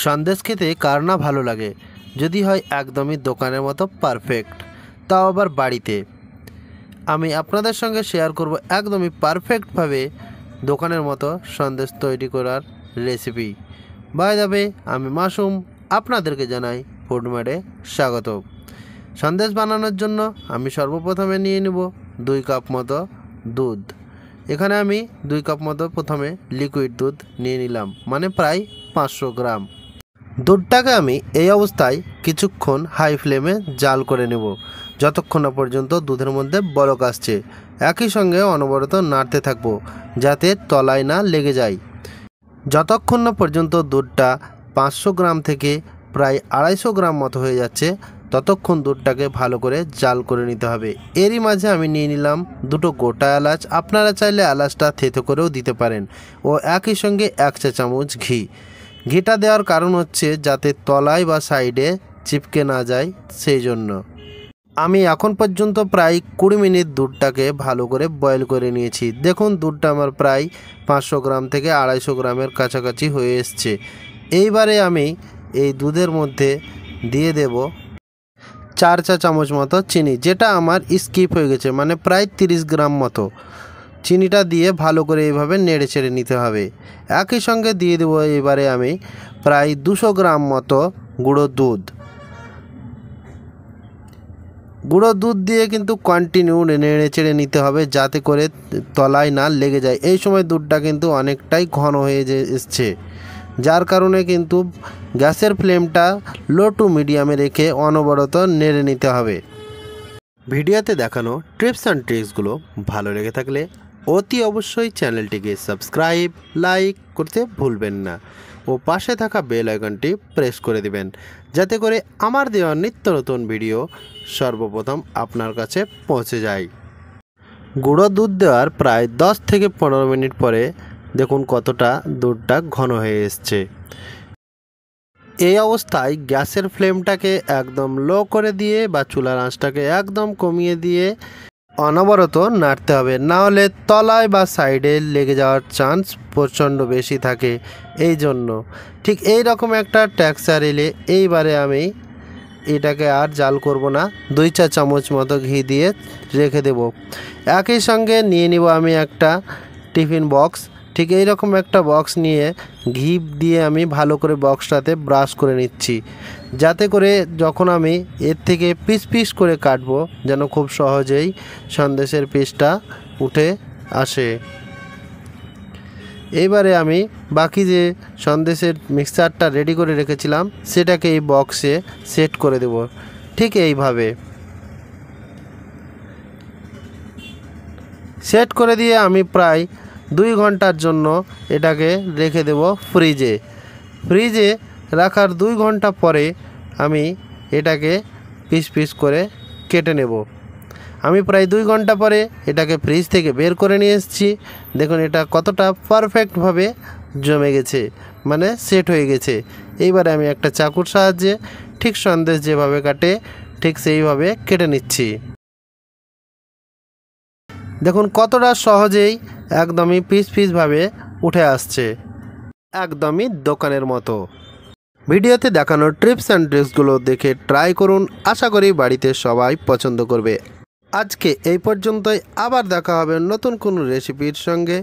সন্দেশ খেতে কার না ভালো লাগে, যদি হয় একদমই দোকানের মতো পারফেক্ট, তাও আবার বাড়িতে। আমি আপনাদের সঙ্গে শেয়ার করব একদমই পারফেক্টভাবে দোকানের মতো সন্দেশ তৈরি করার রেসিপি। বাই দ্য ওয়ে, আমি মাসুম, আপনাদেরকে জানাই ফুডমেডে স্বাগত। সন্দেশ বানানোর জন্য আমি সর্বপ্রথমে নিয়ে নেব 2 কাপ মতো দুধ। এখানে আমি 2 কাপ মতো প্রথমে লিকুইড দুধ নিয়ে নিলাম, মানে প্রায় 500 গ্রাম। দুধটাকে আমি এই অবস্থায় কিছুক্ষণ হাই ফ্লেমে জাল করে নেব, যতক্ষণ না পর্যন্ত দুধের মধ্যে বলক আসছে। একই সঙ্গে অনবরত নাড়তে থাকবো যাতে তলায় না লেগে যায়। যতক্ষণ না পর্যন্ত দুধটা 500 গ্রাম থেকে প্রায় 250 গ্রাম মতো হয়ে যাচ্ছে, ততক্ষণ দুধটাকে ভালো করে জাল করে নিতে হবে। এরই মাঝে আমি নিয়ে নিলাম 2টো গোটা এলাচ। আপনারা চাইলে এলাচটা থেতো করেও দিতে পারেন। ও একই সঙ্গে 1 চা চামচ ঘি। ঘিটা দেওয়ার কারণ হচ্ছে যাতে তলায় বা সাইডে চিপকে না যায়, সেই জন্য। আমি এখন পর্যন্ত প্রায় 20 মিনিট দুধটাকে ভালো করে বয়েল করে নিয়েছি। দেখুন, দুধটা আমার প্রায় 500 গ্রাম থেকে 250 গ্রামের কাছাকাছি হয়ে এসছে। এইবারে আমি এই দুধের মধ্যে দিয়ে দেব 4 চা চামচ মতো চিনি, যেটা আমার স্কিপ হয়ে গেছে, মানে প্রায় 30 গ্রাম মতো। চিনিটা দিয়ে ভালো করে এইভাবে নেড়ে চেড়ে নিতে হবে। একই সঙ্গে দিয়ে দেবো এবারে আমি প্রায় 200 গ্রাম মতো গুঁড়ো দুধ। গুঁড়ো দুধ দিয়ে কিন্তু কন্টিনিউ নেড়ে চেড়ে নিতে হবে যাতে করে তলায় না লেগে যায়। এই সময় দুধটা কিন্তু অনেকটাই ঘন হয়ে এসছে, যার কারণে কিন্তু গ্যাসের ফ্লেমটা লো টু মিডিয়ামে রেখে অনবরত নেড়ে নিতে হবে। ভিডিওতে দেখানো টিপস অ্যান্ড ট্রিক্সগুলো ভালো লেগে থাকলে অতি অবশ্যই চ্যানেলটিকে সাবস্ক্রাইব, লাইক করতে ভুলবেন না ও পাশে থাকা বেল আইকনটি প্রেস করে দিবেন, যাতে করে আমার দেওয়া নিত্য নতুন ভিডিও সর্বপ্রথম আপনার কাছে পৌঁছে যায়। গুঁড়ো দুধ দেওয়ার প্রায় 10 থেকে 15 মিনিট পরে দেখুন কতটা দুধটা ঘন হয়ে এসছে। এই অবস্থায় গ্যাসের ফ্লেমটাকে একদম লো করে দিয়ে বা চুলার আঁচটাকে একদম কমিয়ে দিয়ে অনবরত নাড়তে হবে, না হলে তলায় বা সাইডে লেগে যাওয়ার চান্স প্রচণ্ড বেশি থাকে। এই জন্য ঠিক এই রকম একটা টেক্সচার এলে এইবারে আমি এটাকে আর জাল করব না, 2 চা চামচ মতো ঘি দিয়ে রেখে দেব। একই সঙ্গে নিয়ে নিব আমি একটা টিফিন বক্স। ঠিক এই রকম একটা বক্স নিয়ে ঘি দিয়ে আমি ভালো করে বক্সটাতে ব্রাশ করে নিচ্ছি, যাতে করে যখন আমি এর থেকে পিস পিস করে কাটবো যেন খুব সহজেই সন্দেশের পিসটা উঠে আসে। এইবারে আমি বাকি যে সন্দেশের মিক্সচারটা রেডি করে রেখেছিলাম সেটাকে এই বক্সে সেট করে দেব। ঠিক এইভাবে সেট করে দিয়ে আমি প্রায় 2 ঘন্টার জন্য এটাকে রেখে দেব ফ্রিজে। ফ্রিজে রাখার 2 ঘন্টা পরে আমি এটাকে পিস পিস করে কেটে নেব। আমি প্রায় 2 ঘন্টা পরে এটাকে ফ্রিজ থেকে বের করে নিয়ে এসেছি। দেখুন এটা কতটা পারফেক্টভাবে জমে গেছে, মানে সেট হয়ে গেছে। এইবারে আমি একটা চাকুর সাহায্যে ঠিক সন্দেশ যেভাবে কাটে ঠিক সেইভাবে কেটে নিচ্ছি। দেখুন কতটা সহজেই একদমই পিস পিসভাবে উঠে আসছে, একদমই দোকানের মতো। ভিডিওতে দেখানো টিপস অ্যান্ড ট্রিক্সগুলো দেখে ট্রাই করুন, আশা করি বাড়িতে সবাই পছন্দ করবে। আজকে এই পর্যন্তই, আবার দেখা হবে নতুন কোনো রেসিপির সঙ্গে।